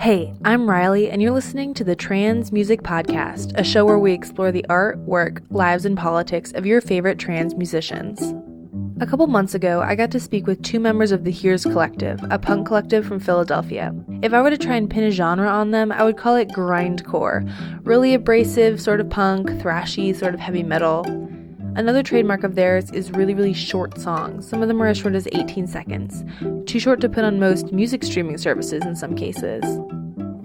Hey, I'm Riley, and you're listening to the Trans Music Podcast, a show where we explore the art, work, lives, and politics of your favorite trans musicians. A couple months ago, I got to speak with two members of the HIRS collective, a punk collective from Philadelphia. If I were to try and pin a genre on them, I would call it grindcore. Really abrasive, sort of punk, thrashy, sort of heavy metal. Another trademark of theirs is really short songs. Some of them are as short as 18 seconds. Too short to put on most music streaming services in some cases.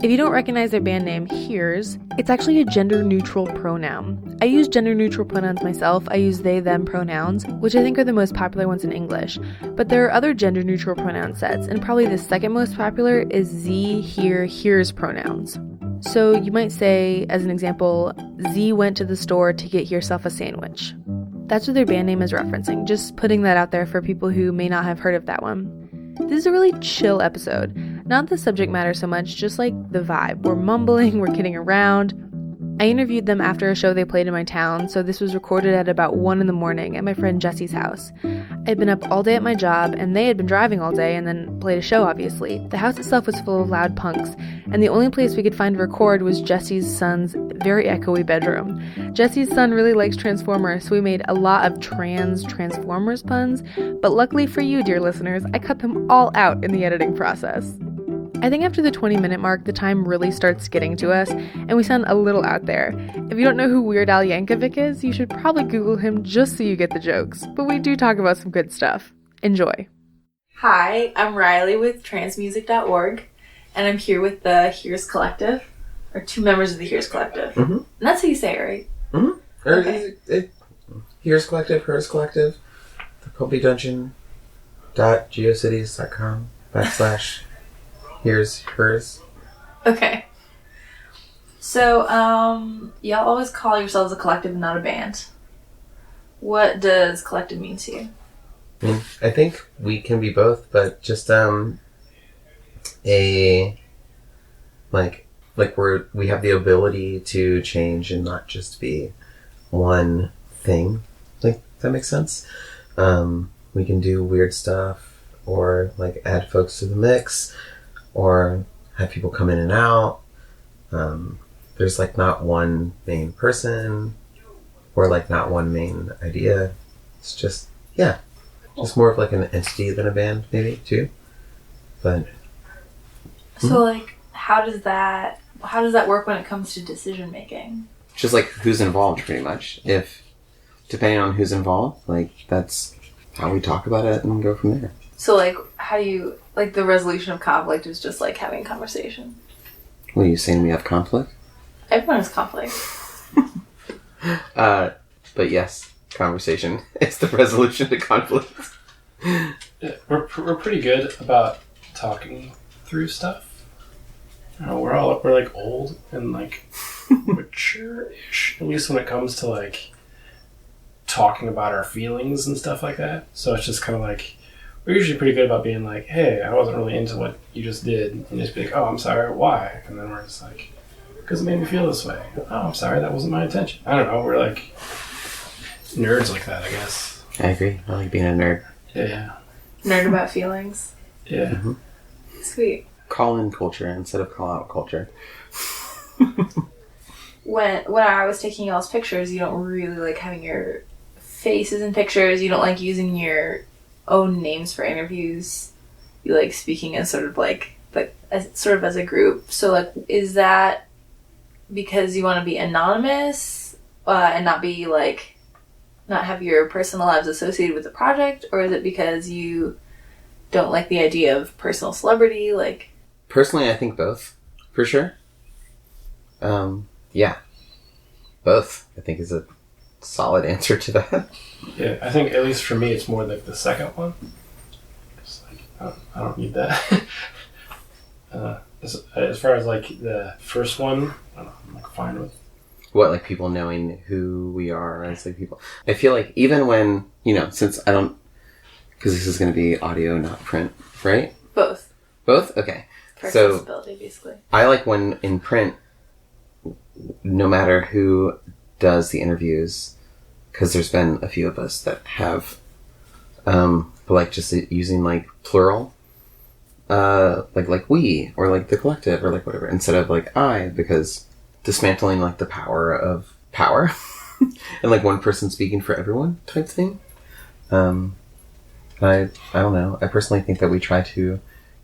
If you don't recognize their band name, HIRS, it's actually a gender-neutral pronoun. I use gender-neutral pronouns myself. I use they, them pronouns, which I think are the most popular ones in English. But there are other gender-neutral pronoun sets, and probably the second most popular is Z, here, HIRS pronouns. So you might say, as an example, Z went to the store to get herself a sandwich. That's what their band name is referencing, just putting that out there for people who may not have heard of that one. This is a really chill episode. Not the subject matter so much, just like the vibe. We're mumbling, we're kidding around. I interviewed them after a show they played in my town, so this was recorded at about 1 a.m. at my friend Jesse's house. I'd been up all day at my job, and they had been driving all day and then played a show, obviously. The house itself was full of loud punks, and the only place we could find to record was Jesse's son's very echoey bedroom. Jesse's son really likes Transformers, so we made a lot of Transformers puns, but luckily for you, dear listeners, I cut them all out in the editing process. I think after the 20-minute mark, the time really starts getting to us, and we sound a little out there. If you don't know who Weird Al Yankovic is, you should probably Google him just so you get the jokes, but we do talk about some good stuff. Enjoy. Hi, I'm Riley with transmusic.org, and I'm here with the HIRS Collective, or two members of the HIRS Collective. Mm-hmm. And that's how you say it, right? Mm-hmm. Okay. HIRS Collective, HIRS Collective, the PulpyDungeon.geocities.com / Here's hers. Okay. So, y'all always call yourselves a collective and not a band. What does collective mean to you? I think we can be both, but just we have the ability to change and not just be one thing. Like, that makes sense. We can do weird stuff, or like add folks to the mix, or have people come in and out. There's like not one main person, or like not one main idea. It's just more of like an entity than a band, maybe too. But so like, how does that work when it comes to decision making? Just like who's involved, pretty much. If depending on who's involved, like that's how we talk about it and go from there. So like, how do you, like, the resolution of conflict is just like having a conversation? What are you saying? We have conflict? Everyone has conflict. But yes, conversation is the resolution to conflict. Yeah, we're pretty good about talking through stuff. You know, we're like old and like mature-ish, at least when it comes to like talking about our feelings and stuff like that. So it's just kind of like, we're usually pretty good about being like, hey, I wasn't really into what you just did. And just be like, oh, I'm sorry, why? And then we're just like, because it made me feel this way. Oh, I'm sorry, that wasn't my intention. I don't know, we're like nerds like that, I guess. I agree. I like being a nerd. Yeah. Nerd about feelings. Yeah. Mm-hmm. Sweet. Call in culture instead of call out culture. When I was taking y'all's pictures, you don't really like having your faces in pictures. You don't like using your own names for interviews. You like speaking as sort of as a group. So like, is that because you want to be anonymous and not be like, not have your personal lives associated with the project, or is it because you don't like the idea of personal celebrity? Like, personally, I think both, for sure. Yeah, both, I think, is a solid answer to that. Yeah, I think at least for me, it's more like the second one. It's like, I don't need that. As far as like the first one, I don't know, I'm like fine with. What, like people knowing who we are as like people? I feel like even when, since I don't, because this is going to be audio, not print, right? Both. Both? Okay. For accessibility, basically. I like when in print, no matter who does the interviews, because there's been a few of us that have, like just using like plural, like we, or like the collective, or like whatever, instead of like I, because dismantling like the power of power and like one person speaking for everyone type thing. I don't know. I personally think that we try to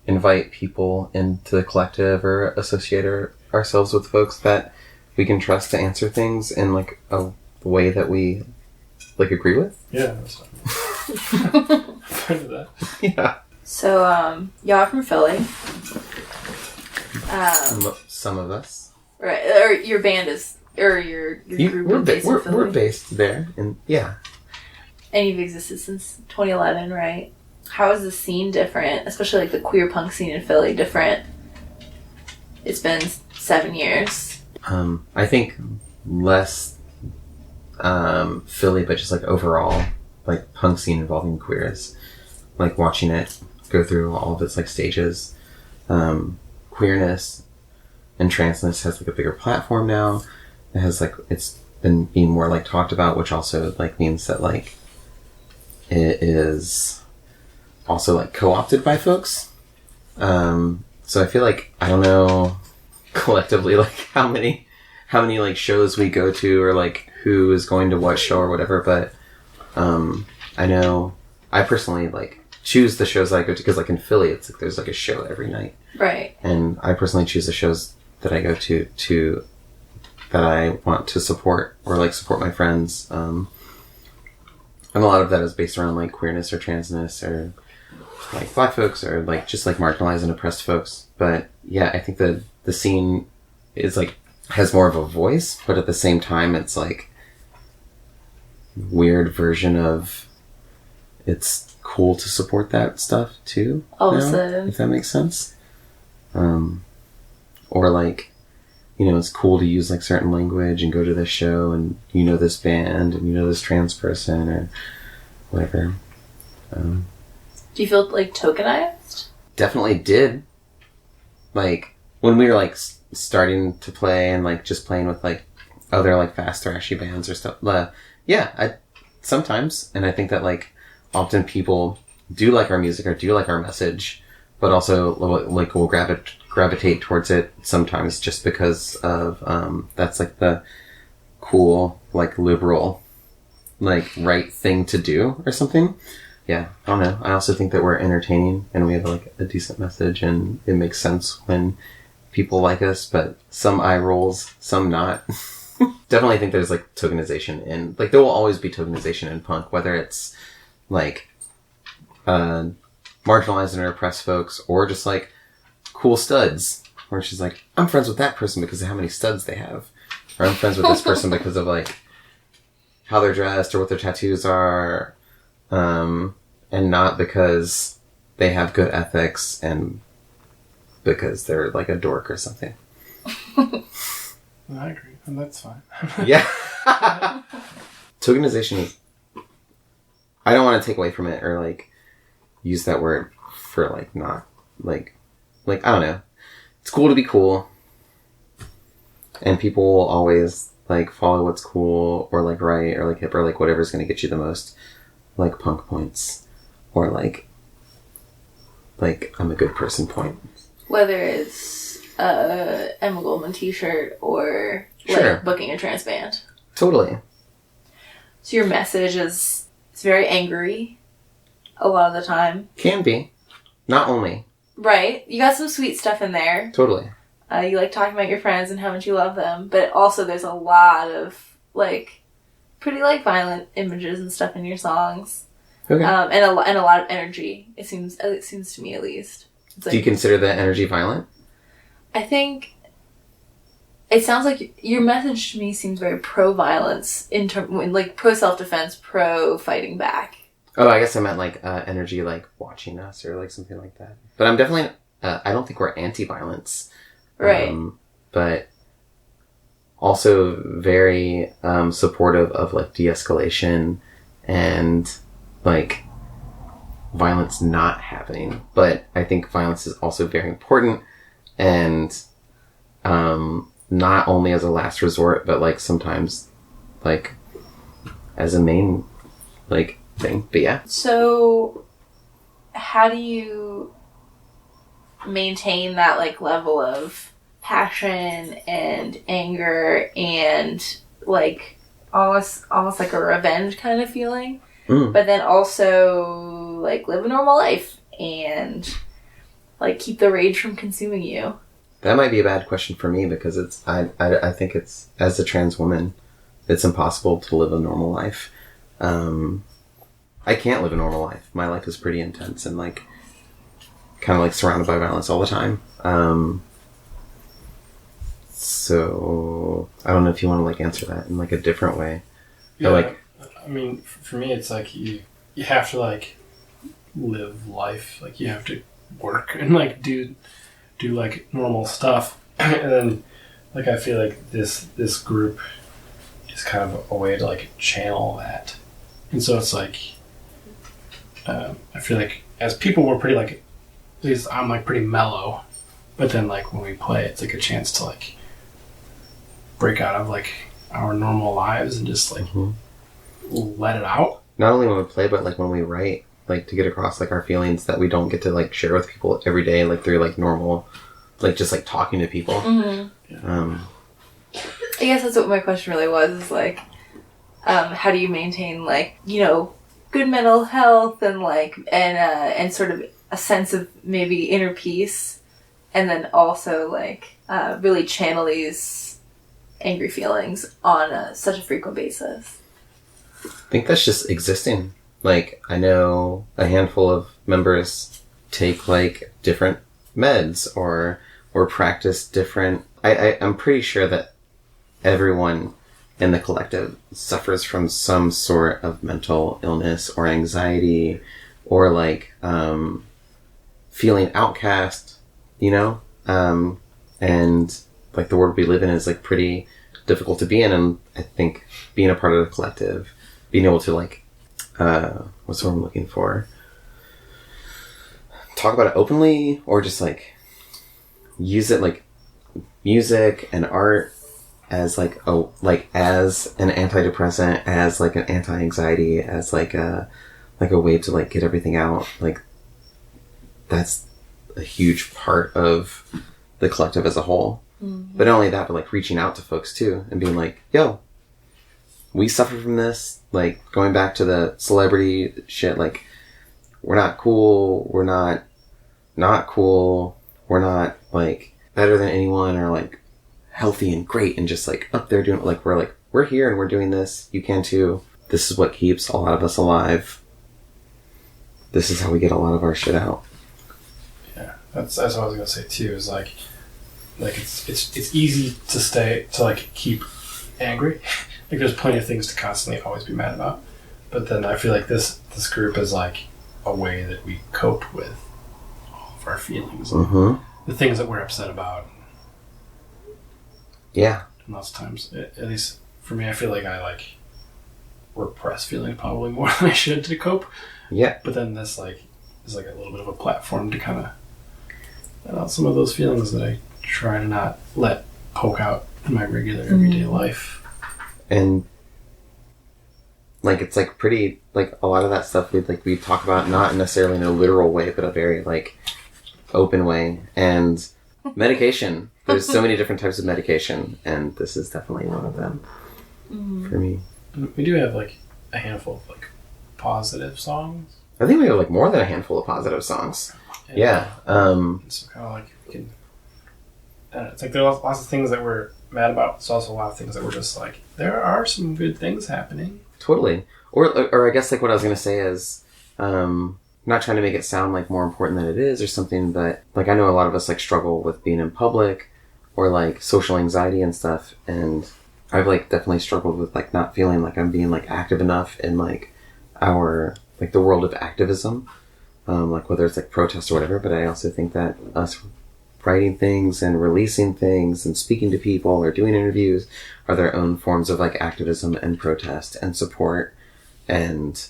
invite people into the collective or associate ourselves with folks that we can trust to answer things in like a way that we like agree with. Yeah, that's fine. Of that. Yeah. So, y'all are from Philly. Some of us. Right. Or your band is, or your group is based in Philly. We're based there, and yeah. And you've existed since 2011, right? How is the scene different, especially like the queer punk scene in Philly, different? It's been 7 years. I think less Philly, but just like overall, like punk scene involving queers, like watching it go through all of its like stages. Queerness and transness has like a bigger platform now. It has like, it's been being more like talked about, which also like means that like it is also like co-opted by folks. So I feel like, I don't know collectively like how many like shows we go to, or like who is going to what show or whatever, but I know I personally like choose the shows I go to, because like in Philly it's like there's like a show every night, right? And I personally choose the shows that I go to that I want to support, or like support my friends, and a lot of that is based around like queerness or transness, or like black folks, or like just like marginalized and oppressed folks. But yeah, I think that the scene is like has more of a voice, but at the same time it's like weird version of it's cool to support that stuff too. All of a sudden, if that makes sense. Or like, you know, it's cool to use like certain language and go to this show, and you know this band, and you know this trans person, or whatever. Do you feel like tokenized? Definitely did. Like when we were like starting to play, and like just playing with like other like fast thrashy bands or stuff. Yeah, I sometimes, and I think that like often people do like our music or do like our message, but also like will gravitate towards it sometimes just because of that's like the cool like liberal like right thing to do or something. Yeah, I don't know. I also think that we're entertaining and we have like a decent message, and it makes sense when people like us, but some eye rolls, some not. Definitely think there's like tokenization in, like there will always be tokenization in punk, whether it's like marginalized and oppressed folks, or just like cool studs, where she's like, I'm friends with that person because of how many studs they have, or I'm friends with this person because of like how they're dressed or what their tattoos are, and not because they have good ethics and because they're like a dork or something. I agree, and that's fine. Yeah. Tokenization is, I don't want to take away from it or like use that word for like not like I don't know. It's cool to be cool, and people will always like follow what's cool or like right or like hip or like whatever's going to get you the most like punk points, or like I'm a good person point. Whether it's a Emma Goldman t-shirt or like Sure. booking a trans band. Totally. So your message is, it's very angry a lot of the time. Can be. Not only. Right. You got some sweet stuff in there. Totally. You like talking about your friends and how much you love them, but also there's a lot of like pretty like violent images and stuff in your songs. Okay. And a lot of energy. It seems to me, at least. It's like, Do you consider that energy violent? I think it sounds like your message to me seems very pro-violence, like pro-self-defense, pro-fighting back. Oh, I guess I meant like energy, like watching us or like something like that. But I'm definitely, I don't think we're anti-violence. Right. But also very supportive of like de-escalation and like violence not happening. But I think violence is also very important, and not only as a last resort, but like sometimes like as a main like thing. But yeah. So how do you maintain that like level of passion and anger and like almost like a revenge kind of feeling, but then also like live a normal life and like keep the rage from consuming you? That might be a bad question for me because I think it's, as a trans woman, it's impossible to live a normal life. I can't live a normal life. My life is pretty intense and like kind of like surrounded by violence all the time. So I don't know if you want to like answer that in like a different way. Yeah, like, I mean, for me, it's like you have to like live life. Like you have to work and like do like normal stuff, and then like I feel like this group is kind of a way to like channel that, and so it's like I feel like as people we're pretty like, at least I'm like pretty mellow, but then like when we play, it's like a chance to like break out of like our normal lives and just like let it out. Not only when we play, but like when we write, like to get across like our feelings that we don't get to like share with people every day, like through like normal, like just like talking to people. I guess that's what my question really was, is like, how do you maintain like, you know, good mental health and like, and sort of a sense of maybe inner peace, and then also like really channel these angry feelings on such a frequent basis? I think that's just existing. Like, I know a handful of members take like different meds or practice different. I'm pretty sure that everyone in the collective suffers from some sort of mental illness or anxiety or like feeling outcast, you know? And like the world we live in is like pretty difficult to be in, and I think being a part of the collective, being able to like what's the word I'm looking for? Talk about it openly, or just like use it like music and art as like as an antidepressant, as like an anti-anxiety, as like a way to like get everything out. Like that's a huge part of the collective as a whole. But not only that, but like reaching out to folks too and being like, yo, we suffer from this. Like going back to the celebrity shit, like we're not cool. We're not cool. We're not like better than anyone or like healthy and great and just like up there doing like, we're here and we're doing this. You can too. This is what keeps a lot of us alive. This is how we get a lot of our shit out. Yeah. That's what I was going to say too, is like it's easy to like keep angry. Like there's plenty of things to constantly always be mad about, but then I feel like this group is like a way that we cope with all of our feelings, the things that we're upset about. Yeah. And lots of times, at least for me, I feel like I like repress feeling probably more than I should to cope. Yeah. But then this like is like a little bit of a platform to kind of let out some of those feelings that I try to not let poke out in my regular everyday life. And like it's like pretty like a lot of that stuff we talk about not necessarily in a literal way, but a very like open way. And medication, there's so many different types of medication, and this is definitely one of them for me. We do have like a handful of like positive songs. I think we have like more than a handful of positive songs. Yeah. So kind of like we can. It's like there are lots of things that we're mad about. There's also a lot of things that we're just like, there are some good things happening. Totally. Or I guess like what I was going to say is, not trying to make it sound like more important than it is or something, but like I know a lot of us like struggle with being in public or like social anxiety and stuff. And I've like definitely struggled with like not feeling like I'm being like active enough in like our, like the world of activism, like whether it's like protest or whatever. But I also think that us writing things and releasing things and speaking to people or doing interviews are their own forms of like activism and protest and support, and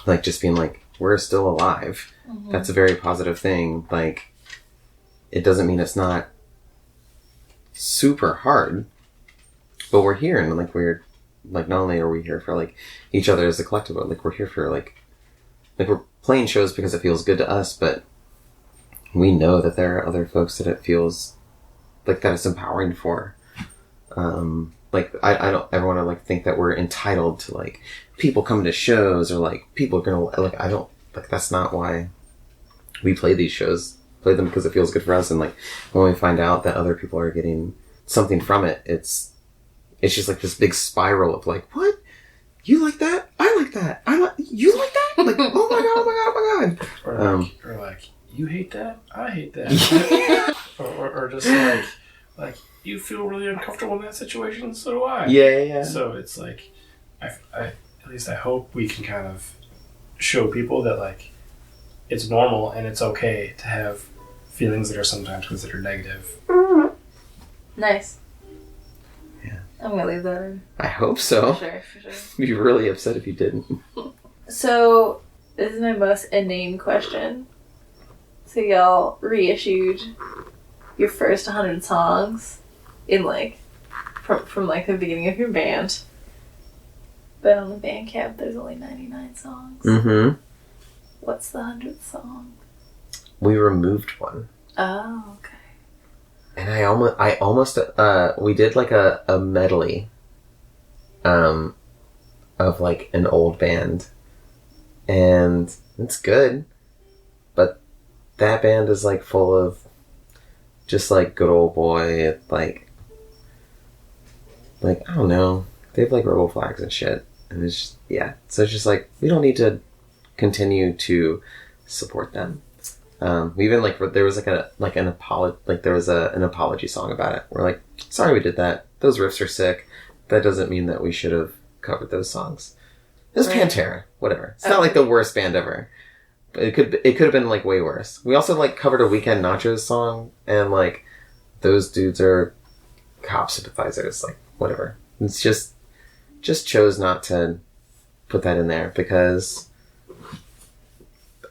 like just being like, we're still alive. That's a very positive thing. Like it doesn't mean it's not super hard, but we're here, and like we're like, not only are we here for like each other as a collective, but like we're here for like we're playing shows because it feels good to us, but we know that there are other folks that it feels like that it's empowering for. Like, I don't ever want to, like, think that we're entitled to, like, people coming to shows or, like, people are gonna, like, I don't, like, that's not why we play these shows. Play them because it feels good for us. And, like, when we find out that other people are getting something from it, it's just, like, this big spiral of, like, what? You like that? I like that. You like that? Like, oh my god, oh my god, oh my god. Or like, you hate that? I hate that. or just like, you feel really uncomfortable in that situation, so do I. Yeah. So it's like, I at least I hope we can kind of show people that, like, it's normal and it's okay to have feelings that are sometimes considered negative. Nice. Yeah. I'm gonna leave that in. I hope so. For sure. I'd be really upset if you didn't. So, this is my most inane question. So y'all reissued your first 100 songs in, like, from like the beginning of your band. But on the Bandcamp, there's only 99 songs. Mm-hmm. What's the 100th song? We removed one. Oh, okay. And I almost, we did, like, a medley, of, like, an old band. And it's good. But that band is, like, full of just, like, good old boy, like, I don't know. They have, like, rebel flags and shit. And it's just, yeah. So it's just, like, we don't need to continue to support them. We even, like, there was, like, an apology song about it. We're like, sorry we did that. Those riffs are sick. That doesn't mean that we should have covered those songs. It was Pantera. Whatever. It's not, like, the worst band ever. But it could have been, like, way worse. We also, like, covered a Weekend Nachos song, and, like, those dudes are cop sympathizers. Like, whatever. It's just chose not to put that in there because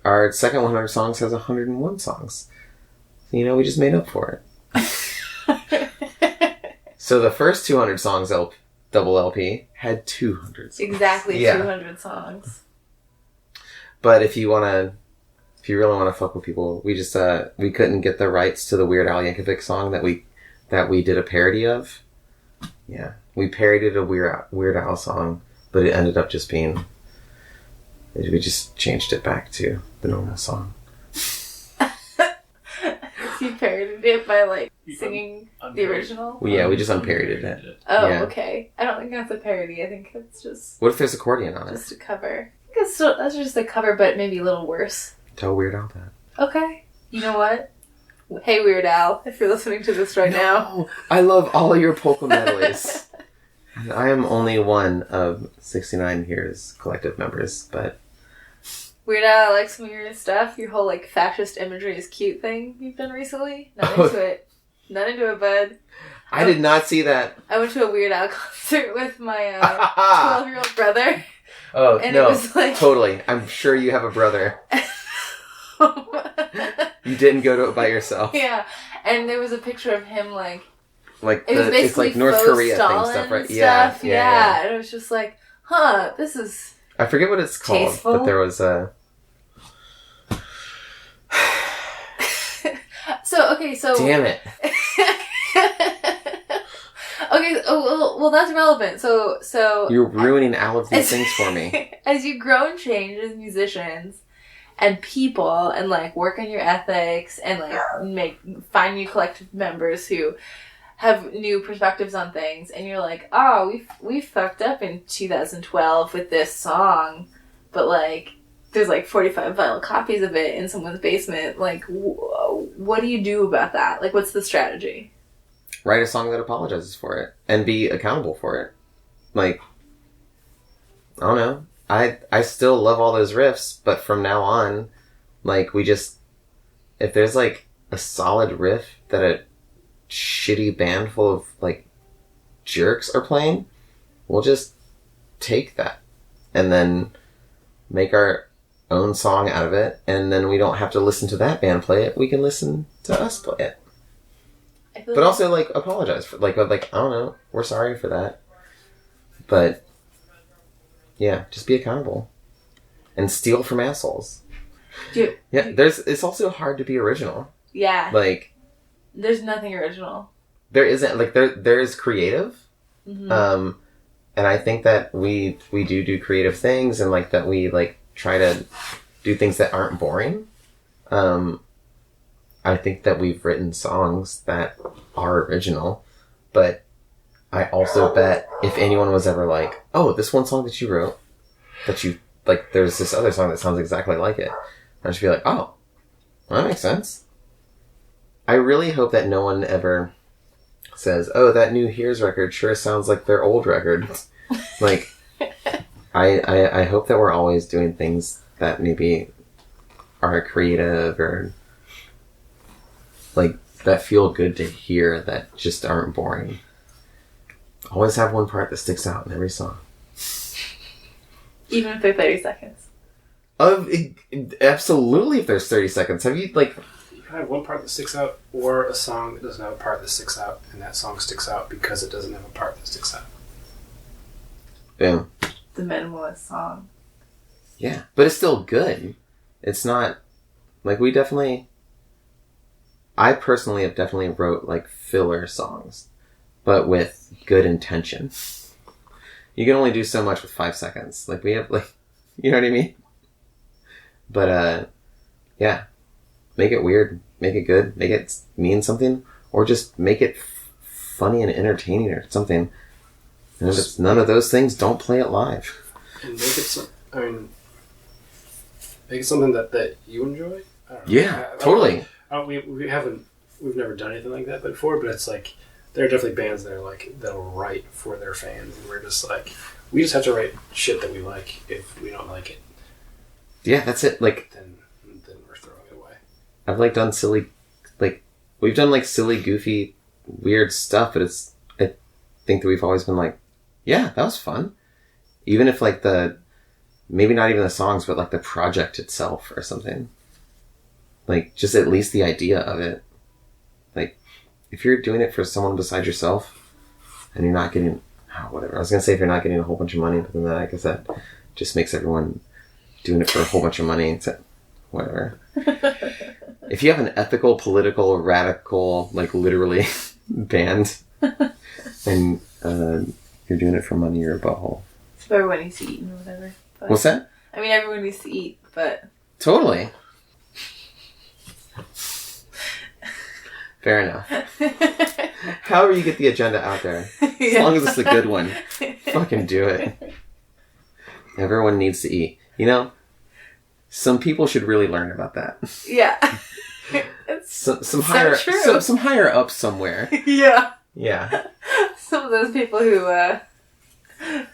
our second 100 songs has 101 songs. You know, we just made up for it. So the first 200 songs double LP had 200 songs. Exactly, yeah. 200 songs. But if you really want to fuck with people, we just we couldn't get the rights to the Weird Al Yankovic song that we did a parody of. Yeah, we parodied a Weird Al song, but it ended up just being. We just changed it back to the normal song. You parodied it by, like, singing the original? Well, yeah, we just unparodied it. Oh, yeah. Okay. I don't think that's a parody. I think it's just... What if there's accordion on it? Just a cover. I think that's just a cover, but maybe a little worse. Tell Weird Al that. Okay. You know what? Hey, Weird Al, if you're listening to this right now. I love all of your polka medleys. And I am only one of 69 HIRS collective members, but... Weird Al, I like some of your stuff. Your whole, like, fascist imagery is cute thing you've done recently. Not into it. Not into it, bud. I did not see that. I went to a Weird Al concert with my 12-year-old brother. Oh, and no. It was like... Totally. I'm sure you have a brother. You didn't go to it by yourself. Yeah. And there was a picture of him, like... Like, it's like North Korea thing stuff, right? Yeah. And it was just like, this is... I forget what it's called, tasteful. But there was a... So... Damn it. Okay, well, that's relevant. So... You're ruining all of these things for me. As you grow and change as musicians and people and, like, work on your ethics and, like, find new collective members who have new perspectives on things, and you're like, oh, we fucked up in 2012 with this song, but, like, there's, like, 45 vinyl copies of it in someone's basement. Like, what do you do about that? Like, what's the strategy? Write a song that apologizes for it and be accountable for it. Like, I don't know. I still love all those riffs, but from now on, like, if there's, like, a solid riff that a shitty band full of, like, jerks are playing, we'll just take that and then make our own song out of it, and then we don't have to listen to that band play it. We can listen to us play it. But also, like, apologize for, like, I don't know, we're sorry for that. But, yeah, just be accountable. And steal from assholes. It's also hard to be original. Yeah. Like, there's nothing original. There isn't, like, there is creative. Mm-hmm. And I think that we do creative things, and, like, that we, like, try to do things that aren't boring. I think that we've written songs that are original, but I also bet if anyone was ever like, oh, this one song that you wrote, that you, like, there's this other song that sounds exactly like it, I'd just be like, oh, well, that makes sense. I really hope that no one ever says, oh, that new HIRS record sure sounds like their old record. Like, I hope that we're always doing things that maybe are creative or, like, that feel good to hear, that just aren't boring. Always have one part that sticks out in every song. Even if they're 30 seconds. Absolutely, if there's 30 seconds. Have you, like... You can have one part that sticks out, or a song that doesn't have a part that sticks out, and that song sticks out because it doesn't have a part that sticks out. Boom. The minimalist song. Yeah, but it's still good. It's not... Like, we definitely... I personally have definitely wrote, like, filler songs, but with good intention. You can only do so much with 5 seconds. Like, we have, like... You know what I mean? But, yeah. Make it weird. Make it good. Make it mean something. Or just make it funny and entertaining or something. And if it's none of those things, don't play it live. And make it make it something that you enjoy. I don't know. Yeah, totally. We've never done anything like that before, but it's like, there are definitely bands that are like, that'll write for their fans, and we're just like, we just have to write shit that we like. If we don't like it, yeah, that's it. Like, then we're throwing it away. I've, like, done silly, like, we've done, like, silly, goofy, weird stuff, but I think that we've always been like, yeah, that was fun. Even if, like, maybe not even the songs, but, like, the project itself or something. Like, just at least the idea of it. Like, if you're doing it for someone besides yourself, and you're not getting, whatever. I was going to say if you're not getting a whole bunch of money, but then I guess that just makes everyone doing it for a whole bunch of money. It's whatever. If you have an ethical, political, radical, like, literally band, and you're doing it for money, you're a butthole. So everyone needs to eat and whatever. But, what's that? I mean, everyone needs to eat, but... Totally. Fair enough. However you get the agenda out there. As long as it's a good one. Fucking do it. Everyone needs to eat. You know, some people should really learn about that. Yeah. Some higher up somewhere. Yeah. Yeah. Some of those people who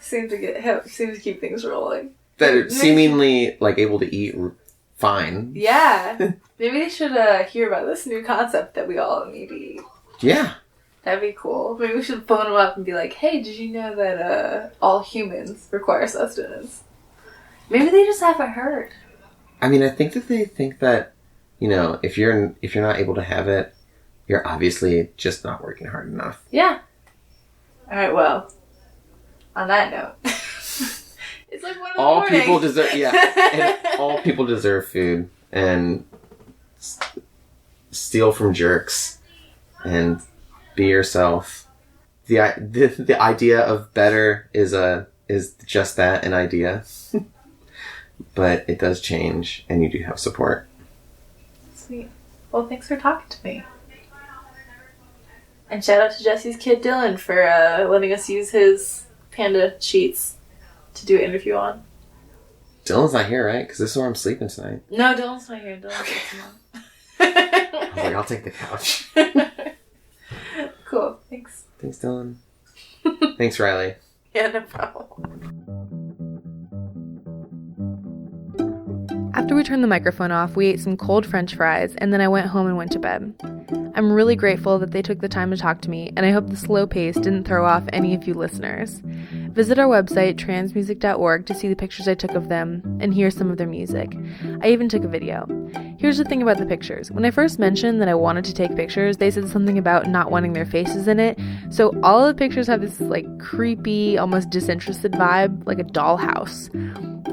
seem to keep things rolling. That are seemingly, like, able to eat fine. Yeah. Maybe they should hear about this new concept that we all need to eat. Yeah. That'd be cool. Maybe we should phone them up and be like, hey, did you know that all humans require sustenance? Maybe they just haven't heard. I mean, I think that they think that, you know, if you're not able to have it, you're obviously just not working hard enough. Yeah. Alright, well, on that note... It's like 1 in the morning. People deserve, and all people deserve food, and steal from jerks, and be yourself. The idea of better is just that, an idea, but it does change, and you do have support. Sweet. Well, thanks for talking to me. And shout out to Jesse's kid Dylan for letting us use his panda sheets to do an interview on. Dylan's not here, right? Because this is where I'm sleeping tonight. No, Dylan's not here. Dylan's okay. I was like, I'll take the couch. Cool. Thanks. Thanks, Dylan. Thanks, Riley. Yeah, no problem. After we turned the microphone off, we ate some cold French fries, and then I went home and went to bed. I'm really grateful that they took the time to talk to me, and I hope the slow pace didn't throw off any of you listeners. Visit our website, transmusic.org, to see the pictures I took of them and hear some of their music. I even took a video. Here's the thing about the pictures. When I first mentioned that I wanted to take pictures, they said something about not wanting their faces in it, so all of the pictures have this, like, creepy, almost disinterested vibe, like a dollhouse.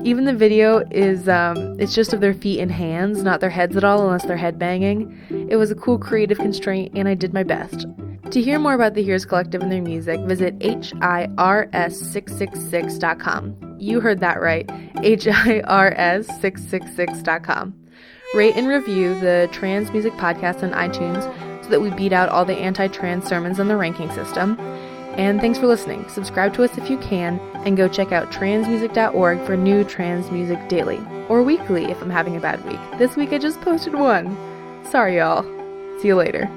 Even the video is, it's just of their feet and hands, not their heads at all unless they're headbanging. It was a cool creative constraint, and I did my best. To hear more about the HIRS Collective and their music, visit HIRS666.com. You heard that right, HIRS666.com. Rate and review the Trans Music Podcast on iTunes so that we beat out all the anti-trans sermons on the ranking system. And thanks for listening. Subscribe to us if you can, and go check out transmusic.org for new trans music daily, or weekly if I'm having a bad week. This week I just posted one. Sorry, y'all. See you later.